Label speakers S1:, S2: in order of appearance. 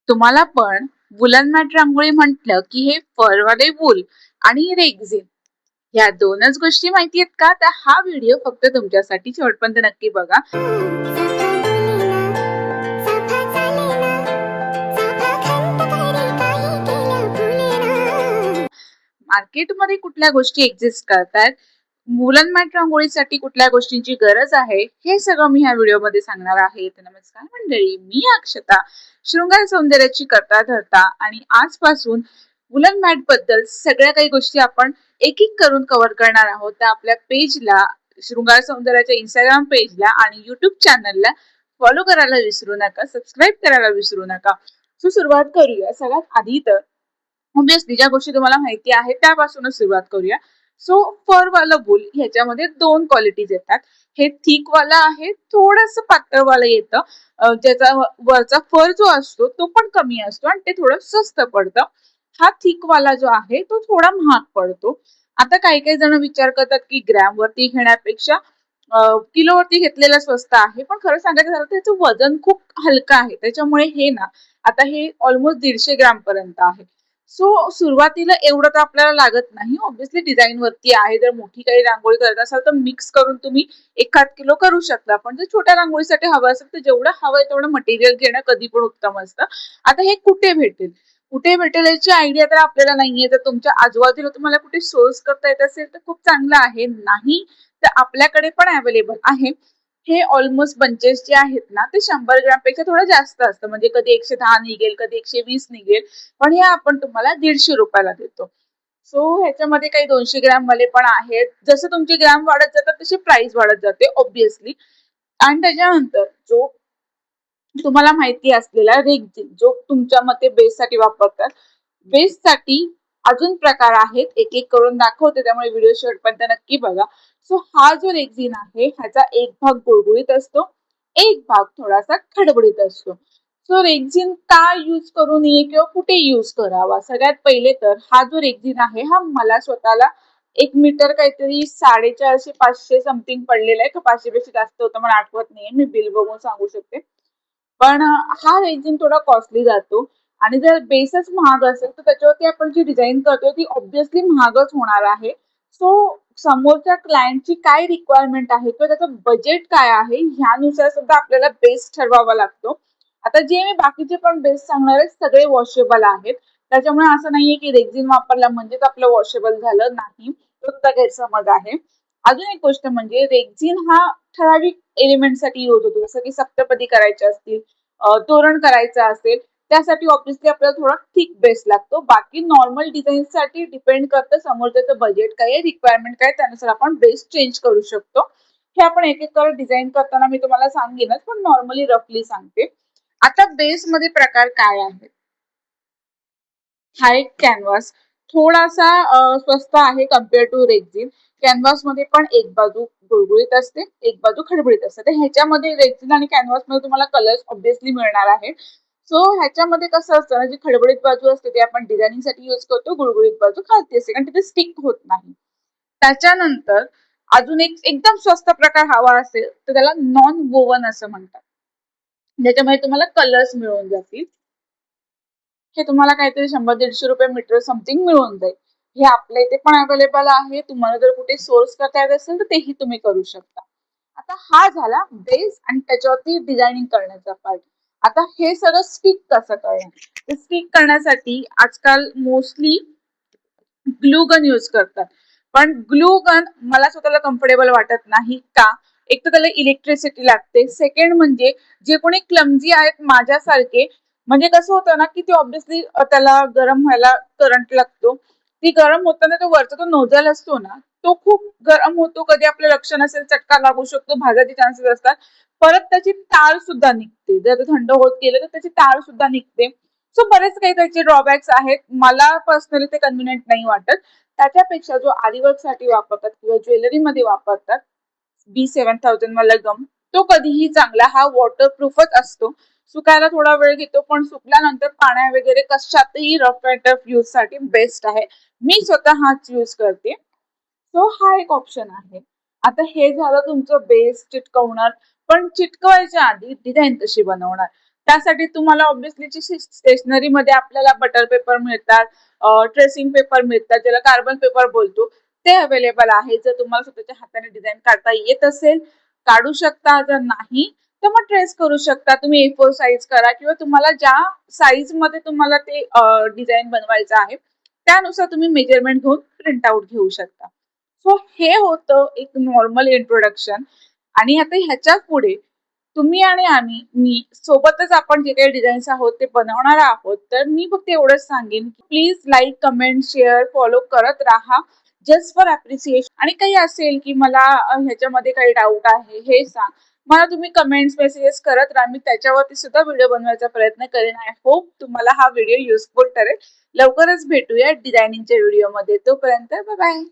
S1: तुम्हाला पण woollen mat रांगोळी म्हटलं की हे फरवाले वूल आणि रेक्झिन या दोनच गोष्टी माहिती आहेत का? तर हा व्हिडिओ फक्त तुमच्यासाठी शेवटपर्यंत नक्की बघा. मार्केटमध्ये कुठल्या गोष्टी एक्झिस्ट करतात, वुलन मॅट रांगोळीसाठी कुठल्या गोष्टींची गरज आहे, हे सगळं मी ह्या व्हिडिओमध्ये सांगणार आहे. तर नमस्कार मंडळी, मी अक्षता, शृंगार सौंदर्याची करता धरता, आणि आजपासून वुलन मॅट बद्दल सगळ्या काही गोष्टी आपण एक एक करून कव्हर करणार आहोत. तर आपल्या पेजला, शृंगार सौंदर्याच्या इंस्टाग्राम पेजला आणि युट्यूब चॅनलला फॉलो करायला विसरू नका, सबस्क्राईब करायला विसरू नका. सो सुरुवात करूया. सगळ्यात आधी तर ऑब्विसली ज्या गोष्टी तुम्हाला माहिती आहे त्यापासूनच सुरुवात करूया. सो फर वाला वूल ह्याच्यामध्ये दोन क्वालिटीज येतात. हे थिक वाला आहे, थोडस पातळ वाला येतं. ज्याचा वरचा फर जो असतो तो पण कमी असतो आणि ते थोडं स्वस्त पडतं. हा थिक वाला जो आहे तो थोडा महाग पडतो. आता काही काही जण विचार करतात की ग्रॅम वरती घेण्यापेक्षा किलोवरती घेतलेलं स्वस्त आहे, पण खरं सांगायचं झालं तर त्याचं वजन खूप हलकं आहे. त्याच्यामुळे हे ना, आता हे ऑलमोस्ट 150 ग्रॅम पर्यंत आहे. सो सुरुवातीला एवढं तर आपल्याला लागत नाही. ऑब्व्हियसली डिझाईन वरती आहे. जर मोठी काही रांगोळी करत असाल तर मिक्स करून तुम्ही 1/2 किलो करू शकता. पण जर छोट्या रांगोळीसाठी हवं असेल तर जेवढं हवंय तेवढं मटेरियल घेणं कधी पण उत्तम असतं. आता हे कुठे भेटेल, कुठे भेटेल याची आयडिया तर आपल्याला नाहीये. जर तुमच्या आजूबाजूला तुम्हाला कुठे सोर्स करता येत असेल तर खूप चांगलं आहे. नाही तर आपल्याकडे पण अवेलेबल आहे. हे ऑलमोस्ट बंचेस जे आहेत ना, ते 100 ग्रॅम पेक्षा थोडं जास्त असतं. म्हणजे कधी 110 निघेल, कधी 120 निघेल, पण हे आपण तुम्हाला 150 रुपयाला देतो. सो ह्याच्यामध्ये काही 200 ग्रॅम वाले पण आहेत. जसं तुमचे ग्रॅम वाढत जातात तशी प्राइस वाढत जाते ऑब्विसली. आणि त्याच्यानंतर जो तुम्हाला माहिती असलेला रेक्झिन, जो तुमच्या मते बेससाठी वापरतात, बेससाठी अजून प्रकार आहेत. एक एक करून दाखवते, त्यामुळे व्हिडिओ शेवटपर्यंत नक्की बघा. सो हा जो रेक्झिन आहे ह्याचा एक भाग गुळगुळीत असतो, एक भाग थोडासा खडबडीत असतो. सो रेक्झिन का यूज करू नये किंवा कुठे यूज करावा? सगळ्यात पहिले तर हा जो रेक्झिन आहे हा मला स्वतःला 1 मीटर काहीतरी 450-500 समथिंग पडलेला आहे. का 500 पेक्षा जास्त होतं मला आठवत नाहीये, मी बिल बघून सांगू शकते. पण हा रेक्झिन थोडा कॉस्टली जातो. आणि जर बेसच महाग असेल तर त्याच्यावरती आपण जी डिझाईन करतो ती ऑब्व्हियसली महागच होणार आहे. सो समोरच्या क्लायंटची काय रिक्वायरमेंट आहे किंवा त्याचं बजेट काय आहे ह्यानुसार सुद्धा आपल्याला बेस ठरवावा लागतो. आता जे मी बाकीचे पण बेस सांगणार आहे सगळे वॉशेबल आहेत. त्याच्यामुळे असं नाहीये की रेक्झिन वापरला म्हणजेच आपलं वॉशेबल झालं, नाही. तो सुद्धा गैरसमज आहे. अजून एक गोष्ट म्हणजे रेक्झिन हा ठराविक एलिमेंटसाठी यूज होतो. जसं की सप्तपदी करायचे असतील, तोरण करायचं असेल, त्यासाठी ऑब्व्हियसली आपल्याला थोडा थिक बेस लागतो. बाकी नॉर्मल डिझाईनसाठी डिपेंड करतं समोरच्याचं बजेट काय आहे, रिक्वायरमेंट काय, त्यानुसार आपण बेस चेंज करू शकतो. हे आपण एक एक करत डिझाईन करताना मी तुम्हाला सांगेनच, पण नॉर्मली रफली सांगते. आता बेस मध्ये प्रकार काय आहेत? हा एक कॅनव्हास, थोडासा स्वस्त आहे कम्पेअर टू रेक्झिन. कॅनव्हास मध्ये पण एक बाजू गुळगुळीत असते, एक बाजू खडबडीत असते. तर ह्याच्यामध्ये रेक्झिन आणि कॅनव्हास मध्ये तुम्हाला कलर्स ऑब्व्हियसली मिळणार आहे. सो ह्याच्यामध्ये कसं असतं ना, जी खडबडीत बाजू असते ती आपण डिझायनिंग साठी युज करतो, गुळगुळीत बाजू खालती असते कारण तिथे स्टिक होत नाही. त्याच्यानंतर अजून एक एकदम स्वस्त प्रकार हवा असेल तर त्याला नॉन वोवन असं म्हणतात, ज्याच्यामध्ये तुम्हाला कलर्स मिळून जातील. हे तुम्हाला काहीतरी 100-150 रुपये मीटर समथिंग मिळून जाईल. हे आपल्या इथे पण अवेलेबल आहे. तुम्हाला जर कुठे सोर्स करता येत असेल तर तेही तुम्ही करू शकता. आता हा झाला बेस आणि त्याच्यावरती डिझायनिंग करण्याचा पार्ट. आता हे सगळं स्टिक कसं करणार? स्टिक करण्यासाठी आजकाल मोस्टली ग्लू गन यूज करतात. पण ग्लू गन मला स्वतःला कम्फर्टेबल वाटत नाही. का? एक तर त्याला इलेक्ट्रिसिटी लागते. सेकंड म्हणजे जे कोणी क्लमजी आहेत माझ्यासारखे, म्हणजे कसं होतं ना की ते ऑब्व्हियसली त्याला गरम व्हायला करंट लागतो. ती गरम होताना तो वरचा तो नोझल असतो ना, तो खूप गरम होतो. कधी आपलं लक्ष नसेल चटका लागू शकतो, भाजायचे चान्सेस असतात. परत त्याची तार सुद्धा निघते. जर ते थंड होत गेलं तर त्याची तार सुद्धा निघते. सो बरेच काही त्याचे ड्रॉबॅक्स आहेत. मला पर्सनली ते कन्व्हिनियंट नाही वाटत. त्याच्यापेक्षा जो आरीवर्क साठी वापरतात किंवा ज्वेलरी मध्ये वापरतात B7000 वाला गम, तो कधीही चांगला. हा वॉटरप्रूफच असतो. सुकायला थोडा वेळ घेतो पण सुकल्यानंतर पाण्या वगैरे कशातही रफ अँड टफ यूज साठी बेस्ट आहे. मी स्वतः हाच यूज करते. सो हा एक ऑप्शन आहे. आता हे झालं तुमचं बेस चिटकवणार, पण चिटकवायच्या आधी डिझाईन कशी बनवणार? त्यासाठी तुम्हाला ऑब्व्हियसली स्टेशनरी मध्ये आपल्याला बटर पेपर मिळतात, ट्रेसिंग पेपर मिळतात, ज्याला कार्बन पेपर बोलतो, ते अवेलेबल आहे. जर तुम्हाला स्वतःच्या हाताने डिझाईन काढता येत असेल काढू शकता, जर नाही तर मग ट्रेस करू शकता. तुम्ही A4 साईज करा किंवा तुम्हाला ज्या साईज मध्ये तुम्हाला ते डिझाईन बनवायचं आहे त्यानुसार तुम्ही मेजरमेंट घेऊन प्रिंट आउट घेऊ शकता. सो हे होतं एक नॉर्मल इंट्रोडक्शन. आणि आता ह्याच्या पुढे तुम्ही आणि मी सोबतच आपण जे काही डिझाईन्स आहोत ते बनवणार आहोत. तर मी फक्त एवढंच सांगेन की please like, comment, share, follow करत राहा जस्ट फॉर अप्रिसिएशन. आणि काही असेल की मला ह्याच्यामध्ये काही डाऊट आहे हे सांग, मला तुम्ही कमेंट्स मेसेजेस करत राहा. मी त्याच्यावरती सुद्धा व्हिडिओ बनवायचा प्रयत्न करेन. आय होप तुम्हाला हा व्हिडिओ युजफुल ठरेल. लवकरच भेटूया डिझायनिंगच्या व्हिडिओमध्ये. तोपर्यंत बाय बाय.